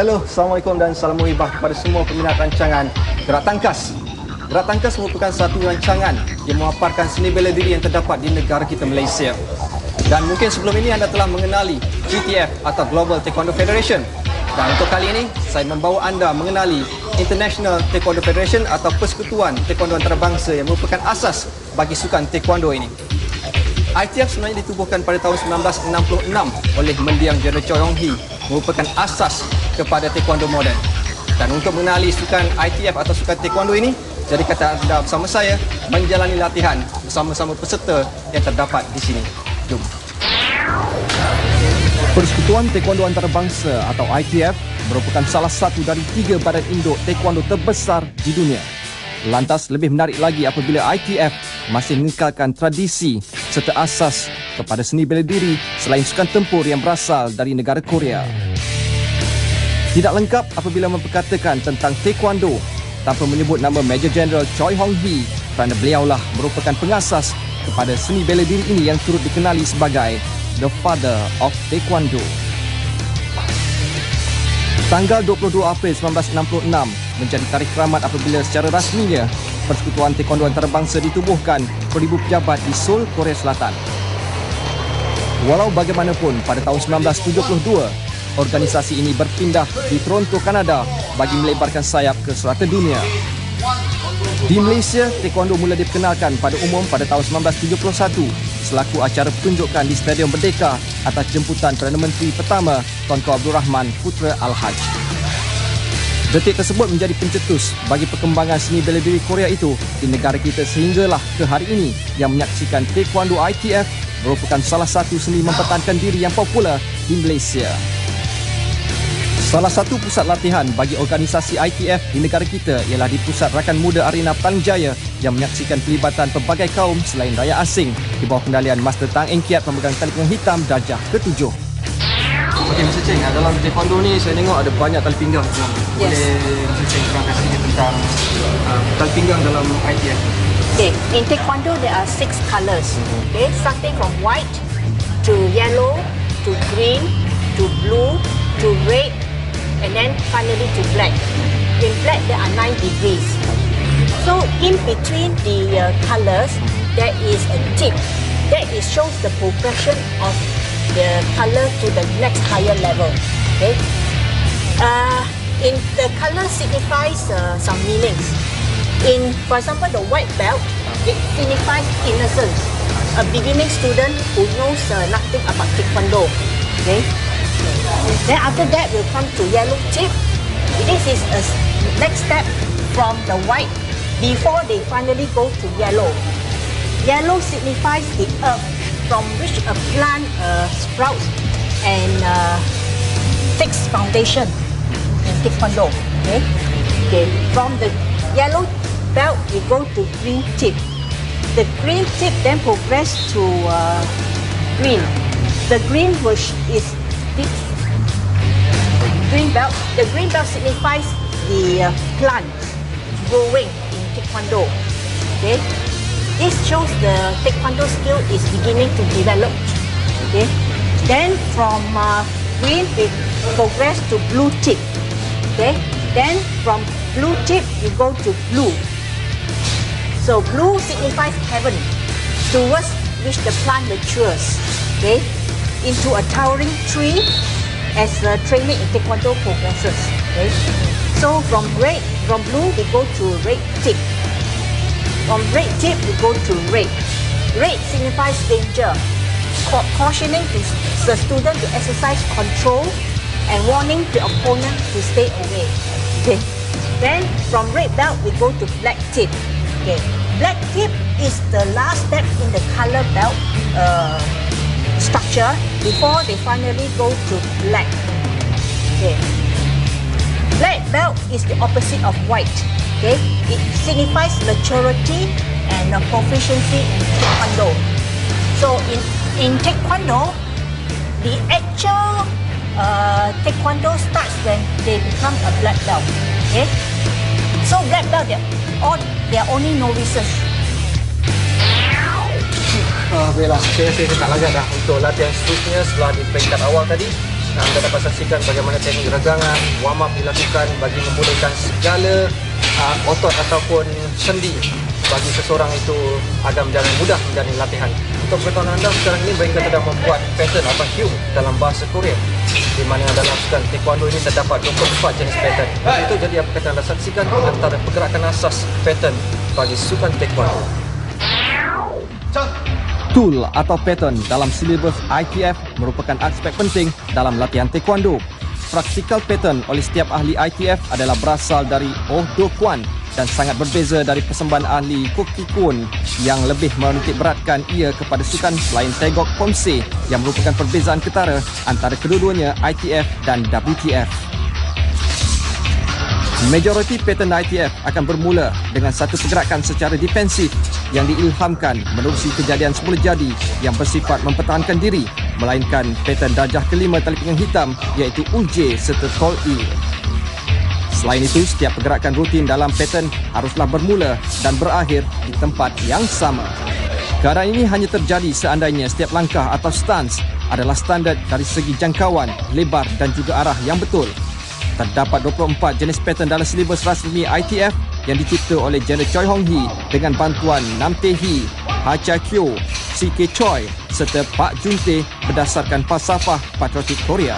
Hello, Assalamualaikum dan salam muhibah kepada semua peminat rancangan Gerak Tangkas. Gerak Tangkas merupakan satu rancangan yang memaparkan seni bela diri yang terdapat di negara kita Malaysia. Dan mungkin sebelum ini anda telah mengenali GTF atau Global Taekwondo Federation. Dan untuk kali ini, saya membawa anda mengenali International Taekwondo Federation atau Persekutuan Taekwondo Antarabangsa yang merupakan asas bagi sukan Taekwondo ini. ITF sebenarnya ditubuhkan pada tahun 1966 oleh Mendiang Jeneral Choi Hong Hee, merupakan asas kepada Taekwondo moden. Dan untuk mengenali sukan ITF atau sukan Taekwondo ini, jadi kata anda bersama saya menjalani latihan bersama-sama peserta yang terdapat di sini. Jom. Persekutuan Taekwondo Antarabangsa atau ITF merupakan salah satu dari 3 badan induk Taekwondo terbesar di dunia. Lantas lebih menarik lagi apabila ITF masih mengekalkan tradisi serta asas kepada seni bela diri selain sukan tempur yang berasal dari negara Korea. Tidak lengkap apabila memperkatakan tentang Taekwondo tanpa menyebut nama Major General Choi Hong Hee kerana beliaulah merupakan pengasas kepada seni bela diri ini yang turut dikenali sebagai The Father of Taekwondo. Tanggal 22 April 1966 menjadi tarikh keramat apabila secara rasminya Persekutuan Taekwondo Antarabangsa ditubuhkan beribu pejabat di Seoul, Korea Selatan. Walau bagaimanapun, pada tahun 1972, organisasi ini berpindah di Toronto, Kanada bagi melebarkan sayap ke serata dunia. Di Malaysia, Taekwondo mula diperkenalkan pada umum pada tahun 1971 selaku acara pertunjukan di Stadium Merdeka atas jemputan Perdana Menteri pertama Tunku Abdul Rahman Putra Al-Haj. Detik tersebut menjadi pencetus bagi perkembangan seni bela diri Korea itu di negara kita sehinggalah ke hari ini yang menyaksikan Taekwondo ITF merupakan salah satu seni mempertahankan diri yang popular di Malaysia. Salah satu pusat latihan bagi organisasi ITF di negara kita ialah di Pusat Rakan Muda Arena Petaling Jaya yang menyaksikan pelibatan pelbagai kaum selain rakyat asing di bawah kendalian Master Tang Eng Kiat pemegang tali pinggang hitam darjah ke-7. Okey, Mr. Cheng, dalam Taekwondo ni saya tengok ada banyak tali pinggang. Boleh Mr. Cheng terangkan sedikit tentang tali pinggang dalam ITF? Okay, in Taekwondo there are 6 colors. Okay, starting from white to yellow to green to blue to red and then finally to black. In black there are 9 degrees. So in between the colors there is a tip that shows the progression of the color to the next higher level. Okay. In the color signifies some meanings. In, for example, the white belt, it signifies innocence. A beginning student who knows nothing about Taekwondo. Okay. Then after that, we'll come to yellow tip. This is a next step from the white before they finally go to yellow. Yellow signifies the earth from which a plant sprouts and takes foundation in Taekwondo. Okay. Okay. From the yellow belt, we go to green tip. The green tip then progress to green. The green bush is this green belt. The green belt signifies the plants growing in Taekwondo. Okay. This shows the Taekwondo skill is beginning to develop. Okay. Then from green we progress to blue tip. Okay. Then from blue tip you go to blue. So blue signifies heaven, towards which the plant matures. Okay. Into a towering tree as the training in Taekwondo progresses. Okay. So from blue we go to red tip. From red tip, we go to red. Red signifies danger, cautioning the student to exercise control and warning the opponent to stay away. Okay. Then from red belt, we go to black tip. Okay. Black tip is the last step in the color belt structure before they finally go to black. Okay. Black belt is the opposite of white. Okay, it signifies maturity and proficiency in Taekwondo. So in Taekwondo, the actual Taekwondo starts when they become a black belt. Okay, so black belt they are only novices. Baiklah, saya tak lagak dah untuk latihan seterusnya setelah di peringkat awal tadi. anda dapat saksikan bagaimana teknik regangan, warm up dilakukan bagi membolehkan segala otot ataupun sendi bagi seseorang itu agar menjadi mudah menjalani latihan. Untuk pengetahuan anda, sekarang ini Bengkel sedang membuat pattern atau hue dalam bahasa Korea, di mana dalam sukan taekwondo ini terdapat 24 jenis pattern. Itu jadi apa kata anda saksikan antara pergerakan asas pattern bagi sukan taekwondo. Tool atau pattern dalam silibus ITF merupakan aspek penting dalam latihan taekwondo. Practical pattern oleh setiap ahli ITF adalah berasal dari Oh Do Kwan dan sangat berbeza dari persembahan ahli Koki Kun yang lebih menitik beratkan ia kepada sukan selain Tegok Pomse yang merupakan perbezaan ketara antara kedua-duanya ITF dan WTF. Majoriti pattern ITF akan bermula dengan satu pergerakan secara defensif yang diilhamkan menerusi kejadian semula jadi yang bersifat mempertahankan diri, melainkan pattern darjah kelima tali pinggang hitam iaitu Uj serta Tol Il. Selain itu, setiap pergerakan rutin dalam pattern haruslah bermula dan berakhir di tempat yang sama. Keadaan ini hanya terjadi seandainya setiap langkah atau stance adalah standard dari segi jangkauan, lebar dan juga arah yang betul. Terdapat 24 jenis pattern dalam silibus rasmi ITF yang dicipta oleh Jener Choi Hong Hee dengan bantuan Nam Tae Hee, Ha Cha Kyo, CK Choi serta Pak Jun Tae berdasarkan falsafah patriotik Korea.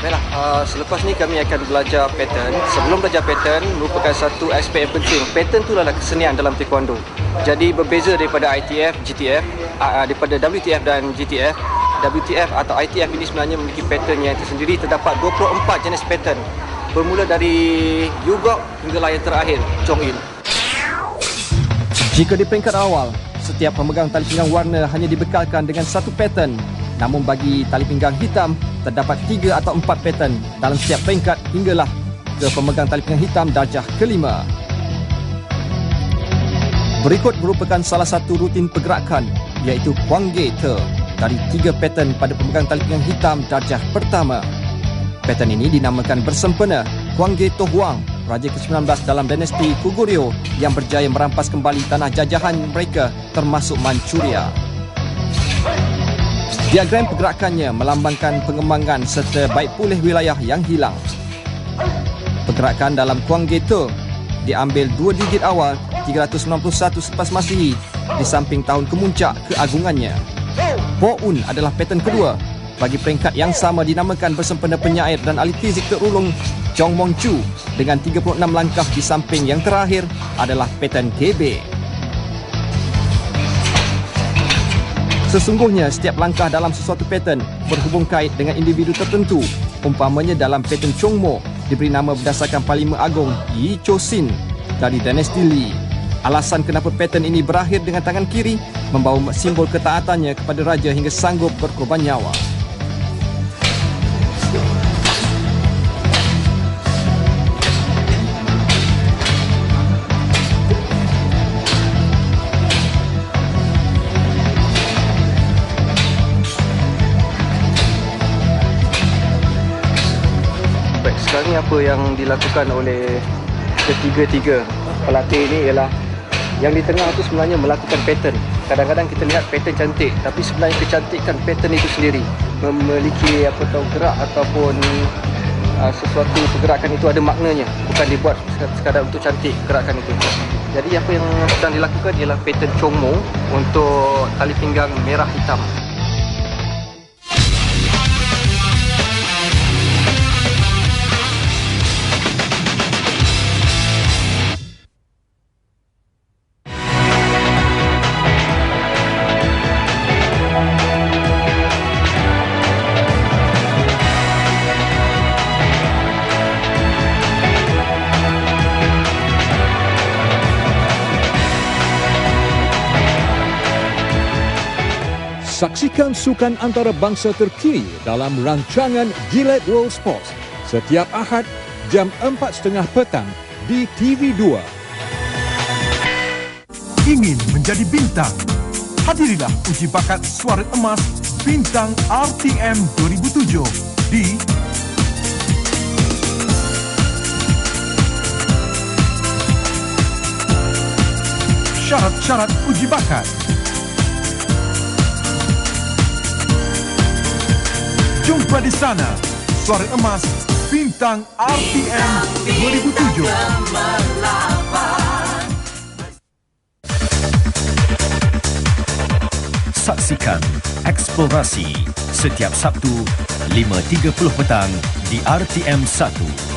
Baiklah, selepas ni kami akan belajar pattern. Sebelum belajar pattern merupakan satu aspek yang penting. Pattern tu adalah kesenian dalam taekwondo. Jadi berbeza daripada ITF, GTF, daripada WTF dan GTF. WTF atau ITF ini sebenarnya memiliki pattern yang tersendiri. Terdapat 24 jenis pattern bermula dari Yugok hinggalah yang terakhir Chong Il. Jika di peringkat awal, setiap pemegang tali pinggang warna hanya dibekalkan dengan satu pattern. Namun bagi tali pinggang hitam, terdapat 3 atau 4 pattern dalam setiap peringkat hinggalah ke pemegang tali pinggang hitam darjah kelima. Berikut merupakan salah satu rutin pergerakan iaitu Hwangge Te dari 3 pattern pada pemegang tali pinggang hitam darjah pertama. Pattern ini dinamakan bersempena Hwangge To Hwang, Raja ke-19 dalam dinasti Goguryeo yang berjaya merampas kembali tanah jajahan mereka termasuk Manchuria. Diagram pergerakannya melambangkan pengembangan serta baik pulih wilayah yang hilang. Pergerakan dalam Hwangge To diambil 2 digit awal 391 selepas Masihi di samping tahun kemuncak keagungannya. Po-un adalah pattern kedua bagi peringkat yang sama dinamakan bersempena penyair dan ahli fizik terulung Chong Mong Chu dengan 36 langkah di samping yang terakhir adalah pattern KB. Sesungguhnya setiap langkah dalam sesuatu pattern berhubung kait dengan individu tertentu. Umpamanya dalam pattern Chong Mo diberi nama berdasarkan Parlimen Agung Yi Cho Sin dari dinasti Lee. Alasan kenapa pattern ini berakhir dengan tangan kiri membawa simbol ketaatannya kepada raja hingga sanggup berkorban nyawa. Baik, sekarang ni apa yang dilakukan oleh ketiga-tiga pelatih ini ialah yang di tengah itu sebenarnya melakukan pattern. Kadang-kadang kita lihat pattern cantik, tapi sebenarnya kecantikan pattern itu sendiri memiliki gerak ataupun sesuatu pergerakan itu ada maknanya, bukan dibuat sekadar untuk cantik gerakan itu. Jadi apa yang sedang dilakukan ialah pattern Chong Mo untuk tali pinggang merah hitam. Saksikan sukan antarabangsa terkini dalam rancangan Gillette World Sports setiap Ahad jam 4.30 petang di TV2. Ingin menjadi bintang? Hadirilah uji bakat suara emas Bintang RTM 2007 di Syarat-syarat uji bakat. Jumpa di sana. Suara Emas Bintang RTM 2007. Saksikan Eksplorasi setiap Sabtu 5.30 petang di RTM 1.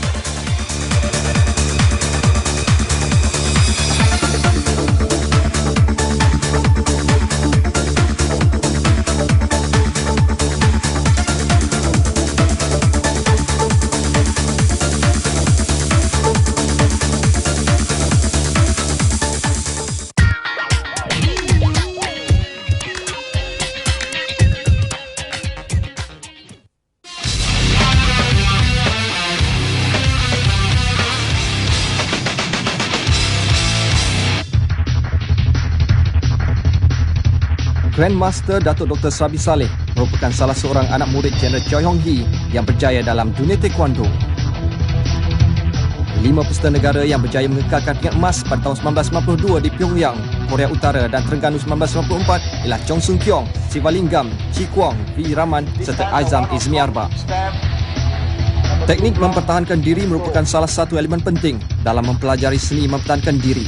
Grandmaster Datuk Dr. Srabi Saleh merupakan salah seorang anak murid Jeneral Choi Hong Hee yang berjaya dalam dunia taekwondo. 5 peserta negara yang berjaya mengekalkan pingat emas pada tahun 1992 di Pyongyang, Korea Utara dan Terengganu 1994 ialah Chong Soon Keong, Sivalingam, Chi Kuang, V. Raman serta Aizam Izmi Arba. Teknik mempertahankan diri merupakan salah satu elemen penting dalam mempelajari seni mempertahankan diri.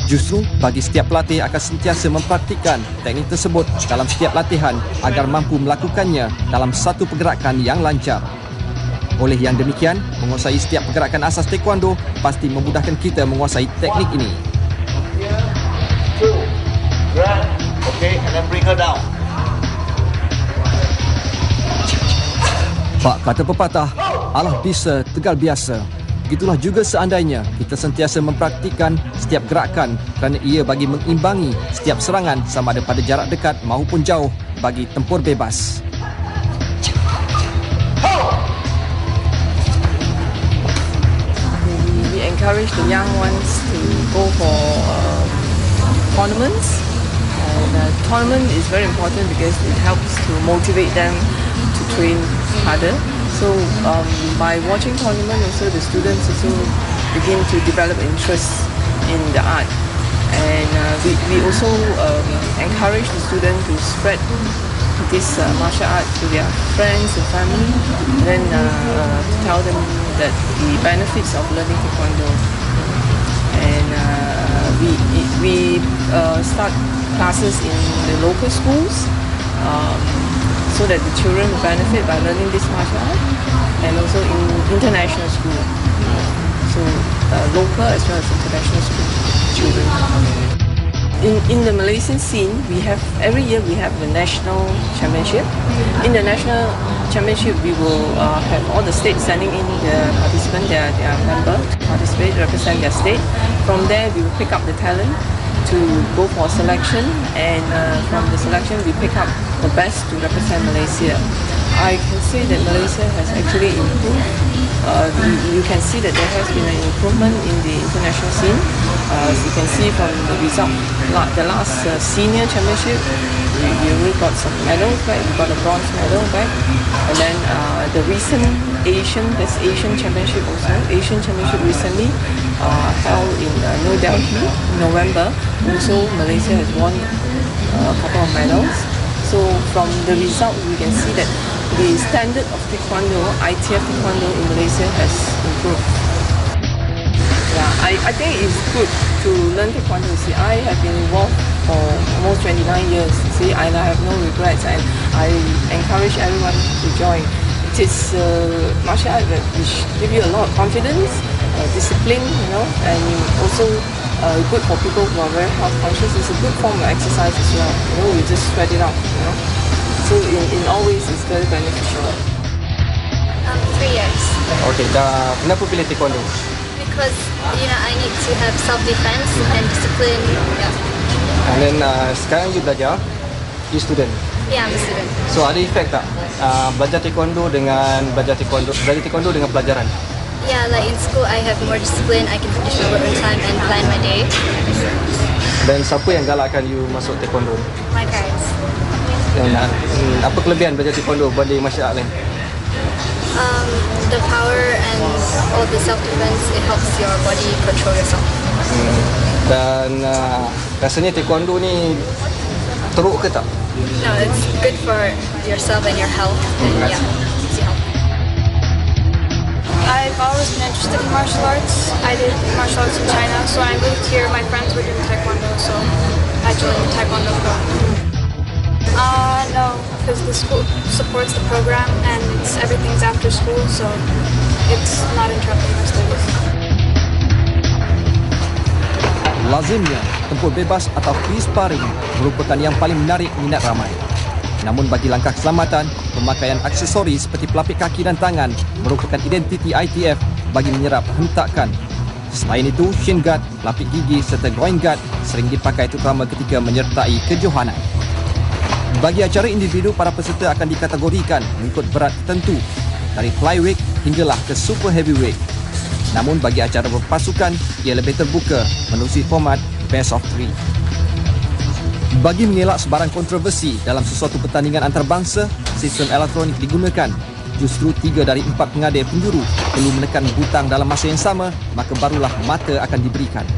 Justru bagi setiap pelatih akan sentiasa mempraktikkan teknik tersebut dalam setiap latihan agar mampu melakukannya dalam satu pergerakan yang lancar. Oleh yang demikian, menguasai setiap pergerakan asas taekwondo pasti memudahkan kita menguasai teknik ini. Okay, and then bring her down. Bak kata pepatah, Allah bisa, tegal biasa. Begitulah juga seandainya kita sentiasa mempraktikkan setiap gerakan kerana ia bagi mengimbangi setiap serangan sama ada pada jarak dekat maupun jauh bagi tempur bebas. We encourage the young ones to go for tournaments. And tournament is very important because it helps to motivate them to train harder. So by watching tournament, also the students also begin to develop interest in the art, and we also encourage the students to spread this martial art to their friends and family, and then tell them that the benefits of learning taekwondo. And we start classes in the local schools. So that the children will benefit by learning this martial art, and also in international school, so local as well as international school children. In the Malaysian scene, we have every year we have the national championship. In the national championship, we will have all the states sending in the participant, their member to participate, represent their state. From there, we will pick up the talent to go for selection, and from the selection we pick up the best to represent Malaysia. I can say that Malaysia has actually improved. You can see that there has been an improvement in the international scene. As you can see from the result, the last senior championship, we really got some medals back. We got a bronze medal back, and then the recent Asian championship also. Asian championship recently held in New Delhi in November. Also, Malaysia has won a couple of medals. So from the result, we can see that the standard of taekwondo, ITF taekwondo in Malaysia has improved. Yeah, I think it's good to learn taekwondo. See, I have been involved for almost 29 years. See, I have no regrets, and I encourage everyone to join. It is martial art which give you a lot of confidence, discipline, and also good for people who are very health conscious. It's a good form of exercise as well. You just spread it out. So in all ways, it's very beneficial. 3 years. Okey, dah kenapa pilih taekwondo? Because I need to have self-defense and discipline. Yeah. And then sekarang you belajar, you student. Yeah, I'm a student. So ada efek tak belajar taekwondo dengan pelajaran? Yeah, like in school, I have more discipline. I can finish my work on time and plan my day. Dan siapa yang galakkan you masuk taekwondo? My parents. Dan apa kelebihan belajar taekwondo berbanding martial art lain? The power and all the self-defense, it helps your body control yourself. Dan rasanya taekwondo ni teruk ke tak? No, it's good for yourself and your health. And yeah. I've always been interested in martial arts. I did martial arts in China, so when I moved here, my friends were doing Taekwondo, so I joined Taekwondo Club. No, because the school supports the program and everything's after school, so it's not interrupting my studies. Lazimnya, tempur bebas atau free sparring merupakan yang paling menarik minat ramai. Namun bagi langkah keselamatan, pemakaian aksesori seperti pelapik kaki dan tangan merupakan identiti ITF bagi menyerap hentakan. Selain itu, shin guard, pelapik gigi serta groin guard sering dipakai terutama ketika menyertai kejohanan. Bagi acara individu, para peserta akan dikategorikan mengikut berat tertentu dari flyweight hinggalah ke super heavyweight. Namun bagi acara berpasukan, ia lebih terbuka menerusi format best of 3. Bagi mengelak sebarang kontroversi dalam sesuatu pertandingan antarabangsa, sistem elektronik digunakan. Justru 3 dari 4 pengadil penjuru perlu menekan butang dalam masa yang sama, maka barulah mata akan diberikan.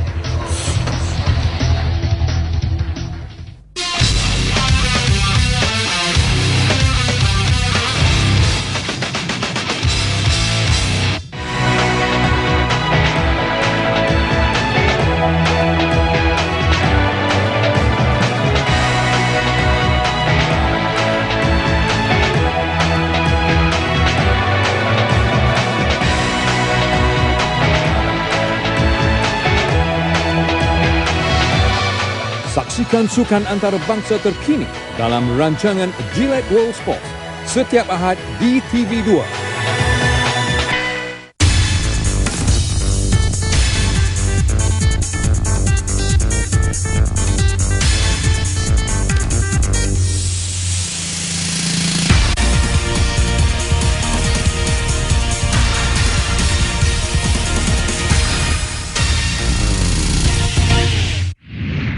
Saksikan sukan antarabangsa terkini dalam rancangan Gillette World Sports setiap Ahad di TV2.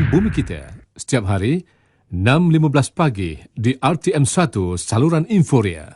Bumi Kita, setiap hari 6.15 pagi di RTM1 saluran Inforia.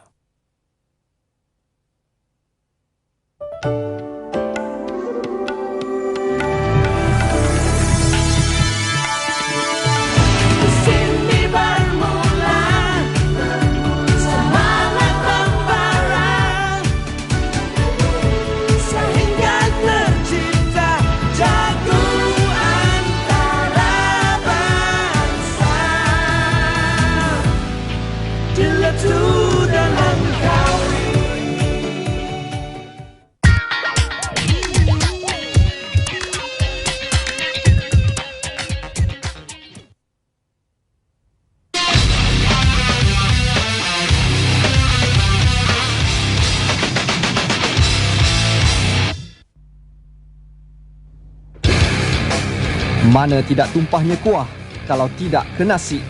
Mana tidak tumpahnya kuah kalau tidak ke nasi.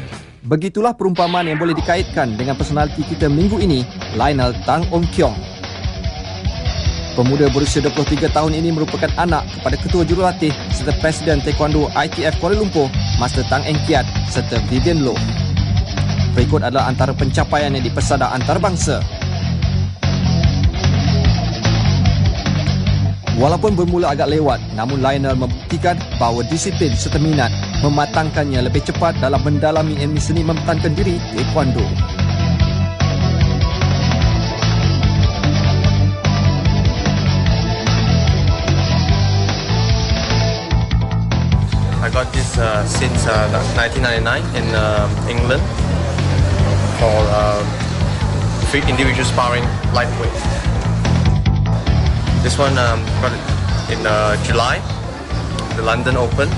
Begitulah perumpamaan yang boleh dikaitkan dengan personaliti kita minggu ini, Lionel Tang Om Kiong. Pemuda berusia 23 tahun ini merupakan anak kepada Ketua Jurulatih serta Presiden Taekwondo ITF Kuala Lumpur, Master Tang Eng Kiat serta Vivian Loh. Berikut adalah antara pencapaian yang dipersada antarabangsa. Walaupun bermula agak lewat, namun Lionel membuktikan bahawa disiplin serta minat mematangkannya lebih cepat dalam mendalami ilmu seni mempertahankan diri Taekwondo. I got this since 1999 in England for free individual sparring lightweight. This one got it in July, the London Open.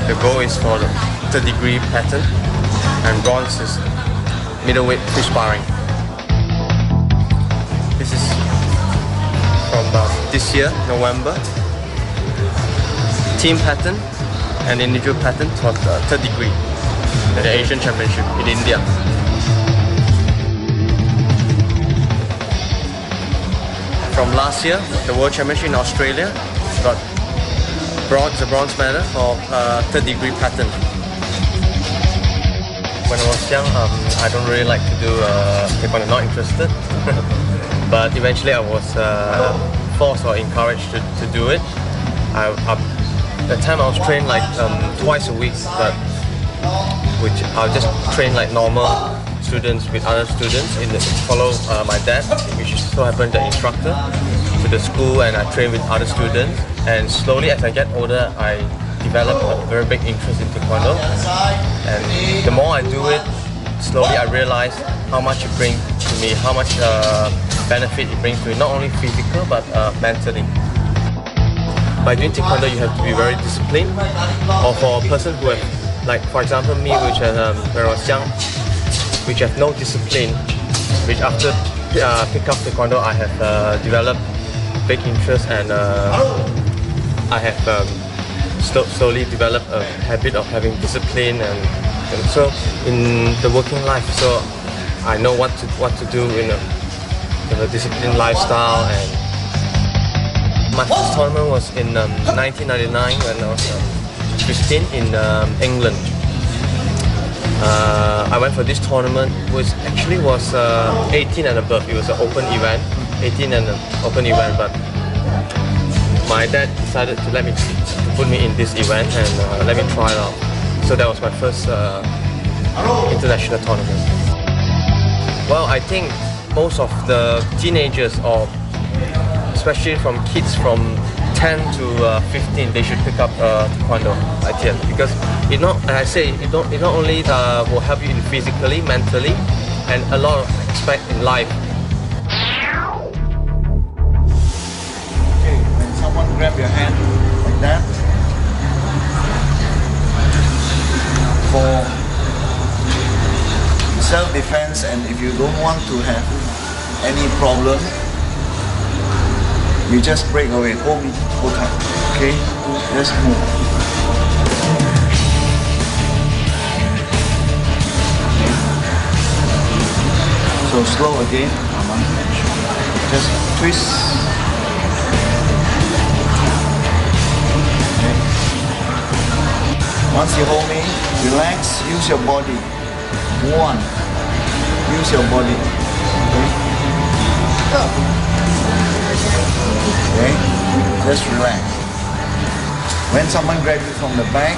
The goal is for the third degree pattern, and bronze is middleweight free sparring. This is from this year, November. Team pattern and individual pattern for the third degree at the Asian Championship in India. From last year, the World Championship in Australia, got the bronze medal for third degree pattern. When I was young, I don't really like to do taekwondo, not interested. But eventually I was forced or encouraged to do it. At the time I was trained like twice a week, but which I'll just train like normal students with other students follow my dad, which so happened the instructor. to the school and I train with other students. And slowly, as I get older, I develop a very big interest in Taekwondo. And the more I do it, slowly I realize how much it brings to me, how much benefit it brings to me, not only physical but mentally. By doing Taekwondo, you have to be very disciplined. Or for a person who have, like for example me, which when I was young, which have no discipline, which after pick up Taekwondo, I have developed big interest and I have slowly developed a habit of having discipline and so in the working life. So I know what to do in a disciplined lifestyle. And my first tournament was in 1999 when I was 15 in England. I went for this tournament, which actually was 18 and above. It was an open event, 18 and an open event. But my dad decided to put me in this event and let me try it out. So that was my first international tournament. Well, I think most of the teenagers, or especially from kids from 10 to 15, they should pick up Taekwondo, I tell, because it not only will help you physically, mentally, and a lot of aspects in life. Okay, when someone grab your hand like that, for self-defense, and if you don't want to have any problem, you just break away. Hold me, hold tight. Okay, just move. Okay. So slow again. Just twist. Okay. Once you hold me, relax. Use your body. One. Use your body. Okay. Okay, just relax. When someone grabs you from the back,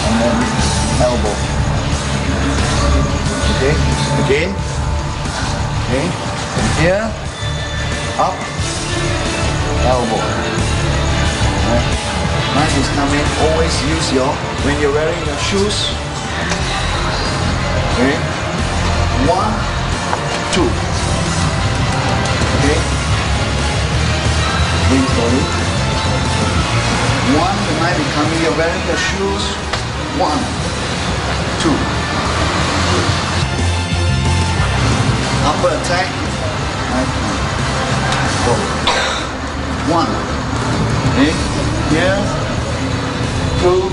and then elbow. Okay, again. Okay, from here, up, elbow. Right. Knife is coming. Always use when you're wearing your shoes. Okay, 1, 2. Okay. Again slowly. 1, the knife is coming. You're wearing your shoes. 1, 2. Upper attack. Knife go. 1. Okay. Here. 2.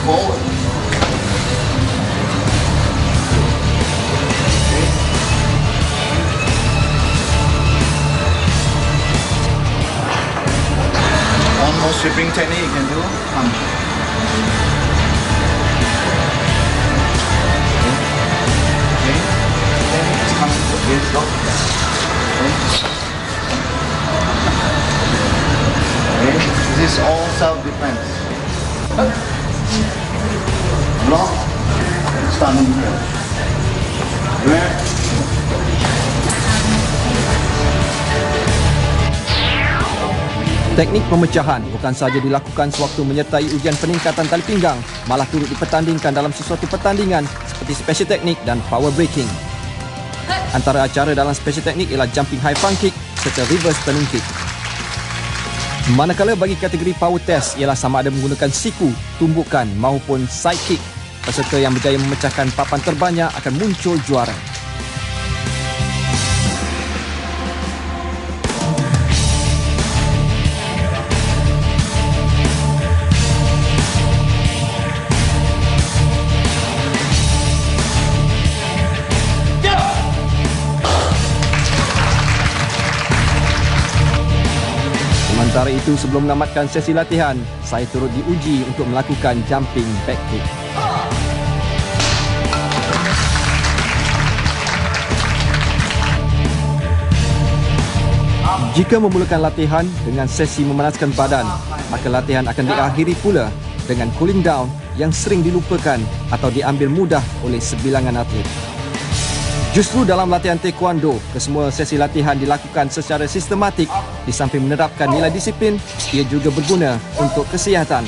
Forward. One more sweeping technique you can do. Come. Okay. It's coming. Okay, stop. Okay. This is all self-defense. Block. Stunning punch. Grab. Teknik pemecahan bukan sahaja dilakukan sewaktu menyertai ujian peningkatan tali pinggang, malah turut dipertandingkan dalam sesuatu pertandingan seperti special teknik dan power breaking. Antara acara dalam special teknik ialah jumping high front kick serta reverse turning kick. Manakala bagi kategori power test ialah sama ada menggunakan siku, tumbukan maupun side kick. Peserta yang berjaya memecahkan papan terbanyak akan muncul juara. Sementara itu, sebelum menamatkan sesi latihan, saya turut diuji untuk melakukan jumping back kick. Jika memulakan latihan dengan sesi memanaskan badan, maka latihan akan diakhiri pula dengan cooling down yang sering dilupakan atau diambil mudah oleh sebilangan atlet. Justru dalam latihan taekwondo, kesemua sesi latihan dilakukan secara sistematik. Di samping menerapkan nilai disiplin, ia juga berguna untuk kesihatan.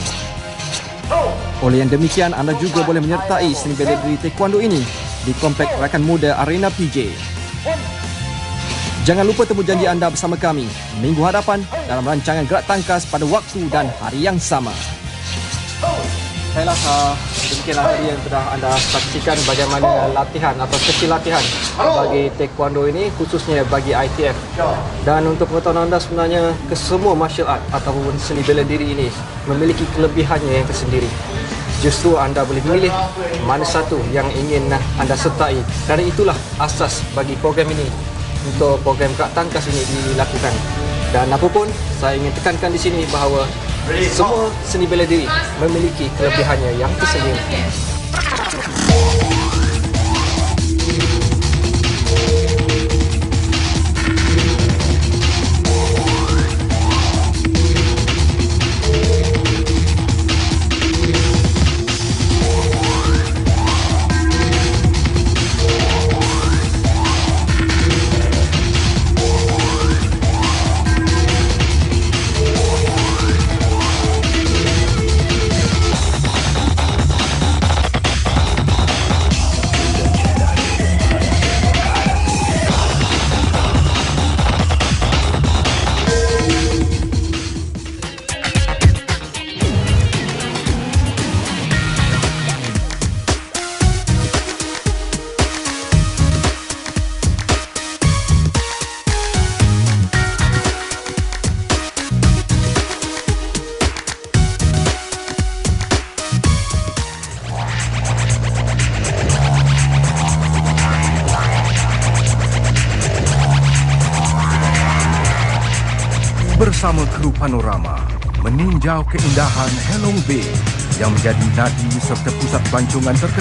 Oleh yang demikian, anda juga boleh menyertai seni bela diri taekwondo ini di Komplek Rakan Muda Arena PJ. Jangan lupa temu janji anda bersama kami minggu hadapan dalam rancangan Gerak Tangkas pada waktu dan hari yang sama. Baiklah, demikianlah tadi yang sudah anda saksikan bagaimana latihan atau sesi latihan bagi taekwondo ini, khususnya bagi ITF. Dan untuk pengetahuan anda, sebenarnya kesemua martial art ataupun seni bela diri ini memiliki kelebihannya yang tersendiri. Justru anda boleh memilih mana satu yang ingin anda sertai. Kerana itulah asas bagi program ini, untuk program Gerak Tangkas ini dilakukan. Dan apapun, saya ingin tekankan di sini bahawa semua seni bela diri memiliki kelebihannya yang tersendiri. Bersama kru Panorama meninjau keindahan Halong Bay yang menjadi nadi serta pusat pelancongan terkenal